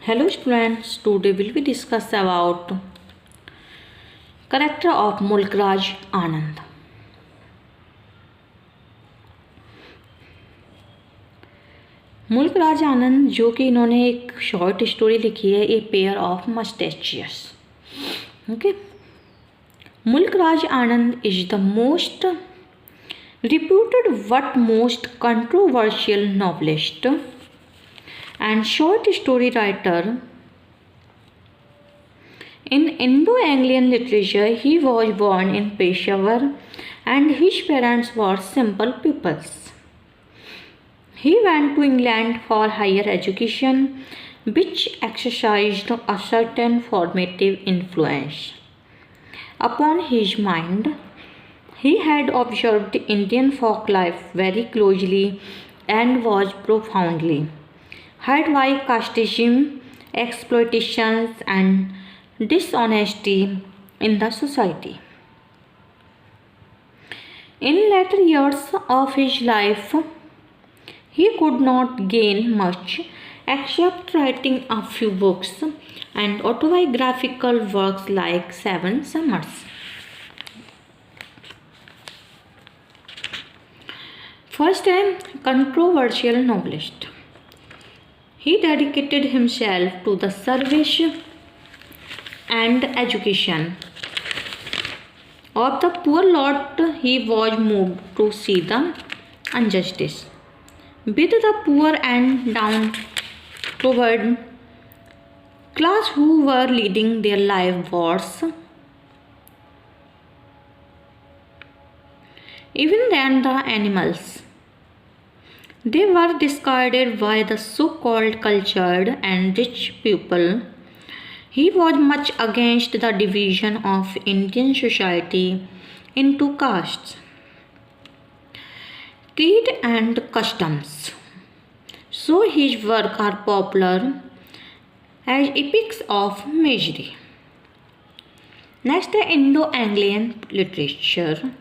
Hello students, today will we discuss about character of Mulk Raj Anand. मुल्क राज आनंद जो कि इन्होंने एक शॉर्ट स्टोरी लिखी है a pair of mustachios. Okay, Mulk Raj Anand is the most reputed but most controversial novelist and short story writer in Indo-Anglian literature. He was born in Peshawar and his parents were simple peoples. He went to England for higher education, which exercised a certain formative influence upon his mind. He had observed Indian folk life very closely and was profoundly hurt by casteism, exploitations, and dishonesty in the society. In later years of his life, he could not gain much except writing a few books and autobiographical works like Seven Summers. First, a controversial novelist. He dedicated himself to the service and education of the poor lot. He was moved to see the injustice with the poor and downtrodden class who were leading their life worse even than the animals. They were discarded by the so-called cultured and rich people. He was much against the division of Indian society into castes, creed and customs. So his works are popular as epics of misery. Next, Indo-Anglian literature.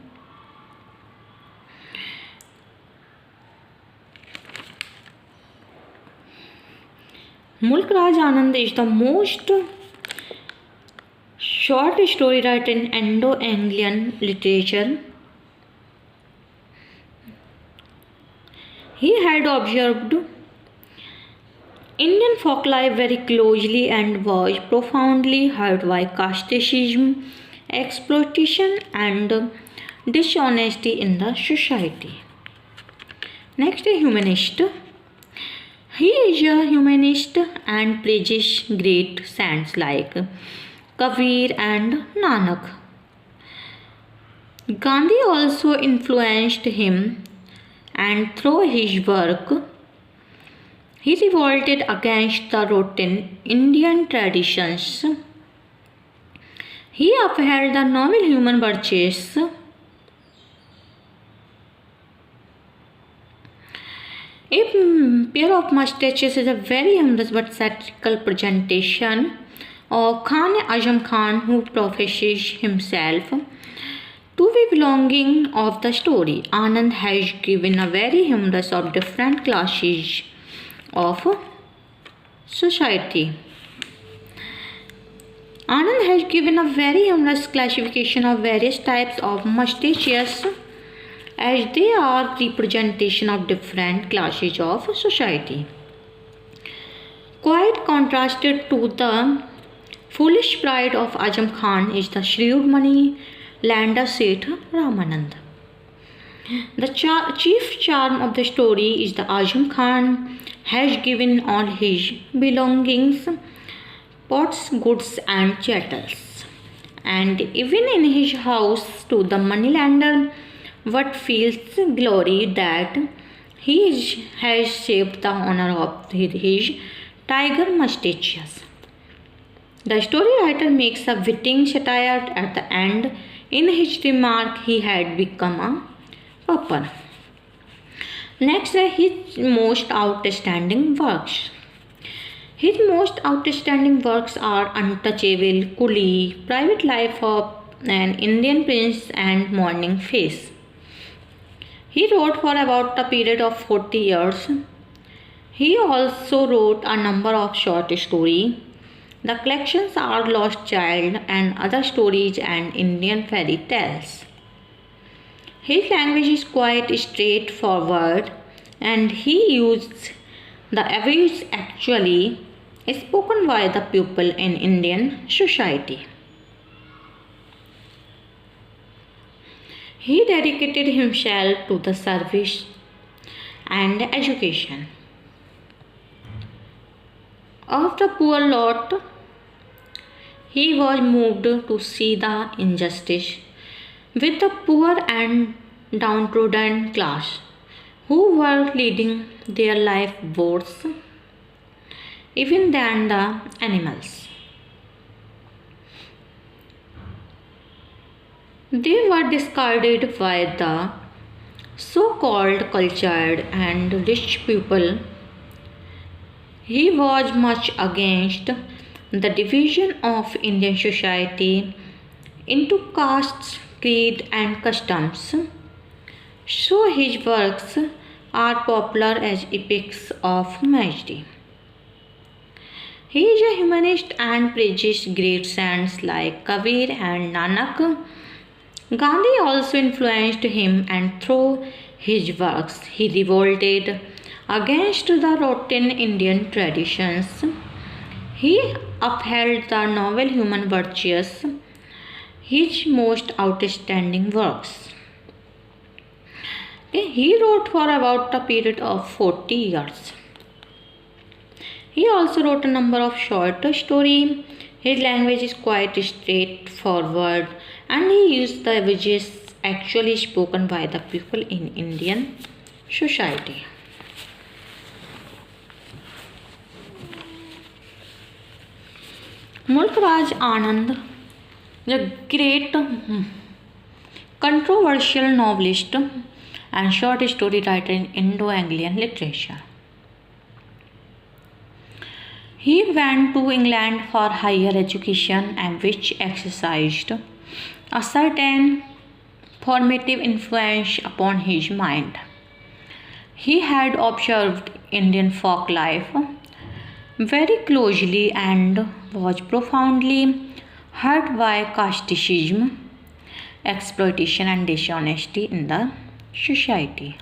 Mulk Raj Anand is the most short story writer in Indo-Anglian literature. He had observed Indian folk life very closely and was profoundly hurt by casteism, exploitation, and dishonesty in the society. Next, a humanist. He is a humanist and praises great saints like Kabir and Nanak. Gandhi also influenced him, and through his work, he revolted against the rotten Indian traditions. He upheld the noble human virtues. A pair of mustaches is a very humorous but satirical presentation of Khan Azam Khan, who professes himself to be belonging of the story. Anand has given a very humorous of different classes of society. Anand has given a very humorous classification of various types of mustaches as they are representation of different classes of society. Quite contrasted to the foolish pride of Azam Khan is the shrewd money lender Seth Ramanand. The chief charm of the story is that Azam Khan has given all his belongings, pots, goods and chattels, and even in his house to the moneylender, what feels glory that he has saved the honor of his tiger mustaches. The story writer makes a witty satire at the end. In his remark, he had become a pauper. Next, his most outstanding works. His most outstanding works are Untouchable, Coolie, Private Life of an Indian Prince, and Morning Face. He wrote for about a period of 40 years. He also wrote a number of short stories. The collections are Lost Child and Other Stories and Indian Fairy Tales. His language is quite straightforward and he used the average actually spoken by the people in Indian society. He dedicated himself to the service and education of the poor lot. He was moved to see the injustice with the poor and downtrodden class who were leading their life worse even than the animals. They were discarded by the so called cultured and rich people. He was much against the division of Indian society into castes, creed, and customs. So his works are popular as epics of majesty. He is a humanist and praises great saints like Kabir and Nanak. Gandhi also influenced him, and through his works he revolted against the rotten Indian traditions. He upheld the noble human virtues, his most outstanding works. He wrote for about a period of 40 years. He also wrote a number of short stories. His language is quite straightforward and he used the languages actually spoken by the people in Indian society. Mulkraj Anand, the great controversial novelist and short story writer in Indo-Anglian literature. He went to England for higher education and which exercised a certain formative influence upon his mind. He had observed Indian folk life very closely and was profoundly hurt by casteism, exploitation, and dishonesty in the society.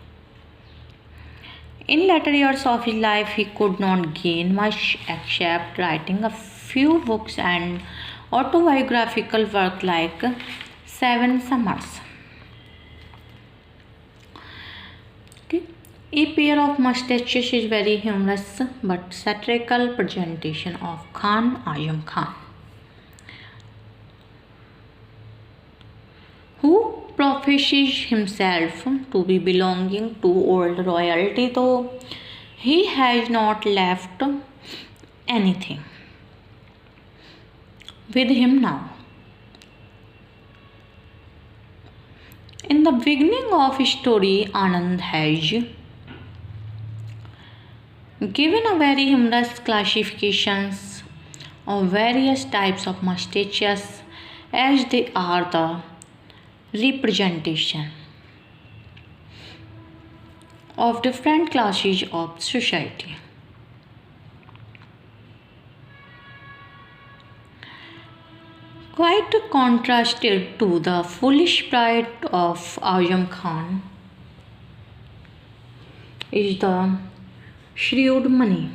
In later years of his life, he could not gain much except writing a few books and autobiographical work like Seven Summers. A pair of mustaches is very humorous but satirical presentation of Khan Azam Khan, who professes himself to be belonging to old royalty, though he has not left anything with him now. In the beginning of his story, Anand has given a very humorous classifications of various types of mustaches as they are the representation of different classes of society. Quite contrasted to the foolish pride of Azam Khan is the shrewd money.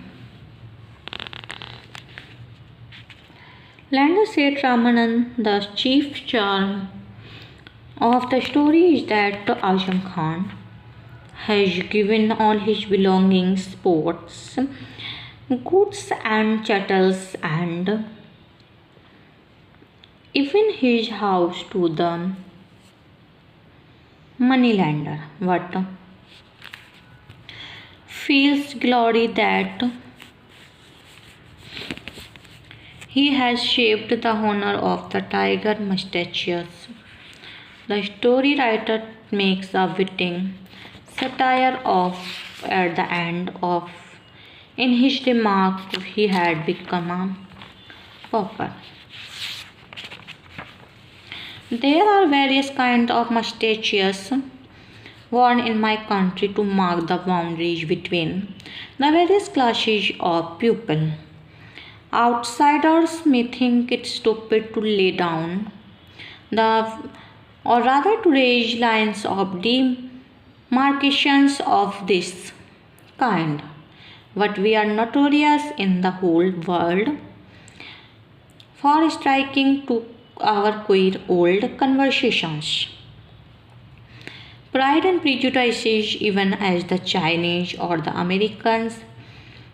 Landa Seth Ramanand, the chief charm of the story is that Azam Khan has given all his belongings, sports, goods and chattels and even his house to the moneylender, but feels glory that he has shaped the honor of the tiger mustaches. The story writer makes a witty satire of at the end of in his remark he had become a pauper. There are various kinds of mustaches worn in my country to mark the boundaries between The various classes of pupil. Outsiders may think it stupid to lay down or rather to raise lines of demarcations of this kind. But we are notorious in the whole world for striking to our queer old conversations. Pride and prejudices, even as the Chinese or the Americans,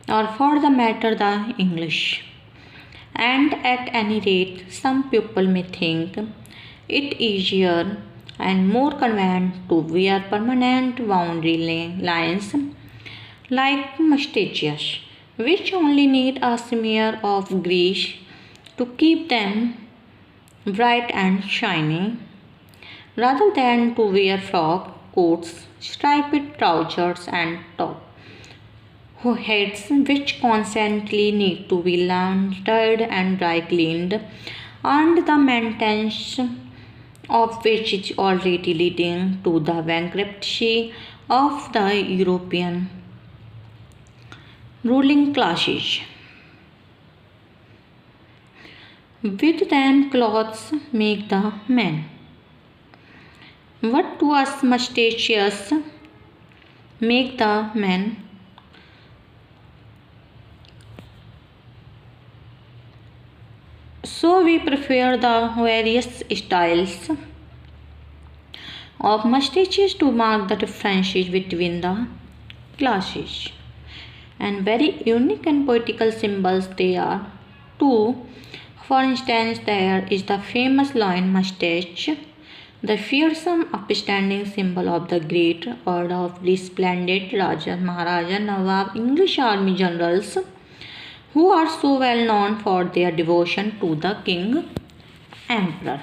or for the matter the English. And at any rate, some people may think it easier and more convenient to wear permanent boundary lines like mustaches, which only need a smear of grease to keep them bright and shiny, rather than to wear frock coats, striped trousers, and top heads which constantly need to be laundered and dry cleaned, and the maintenance of which is already leading to the bankruptcy of the European ruling classes. With them clothes make the man. What to us mustaches make the man. So we prefer the various styles of mustaches to mark the differences between the classes. And very unique and poetical symbols they are too. For instance, there is the famous lion mustache, the fearsome upstanding symbol of the great order of resplendent Raja Maharaja Nawab English army generals, who are so well known for their devotion to the king emperor.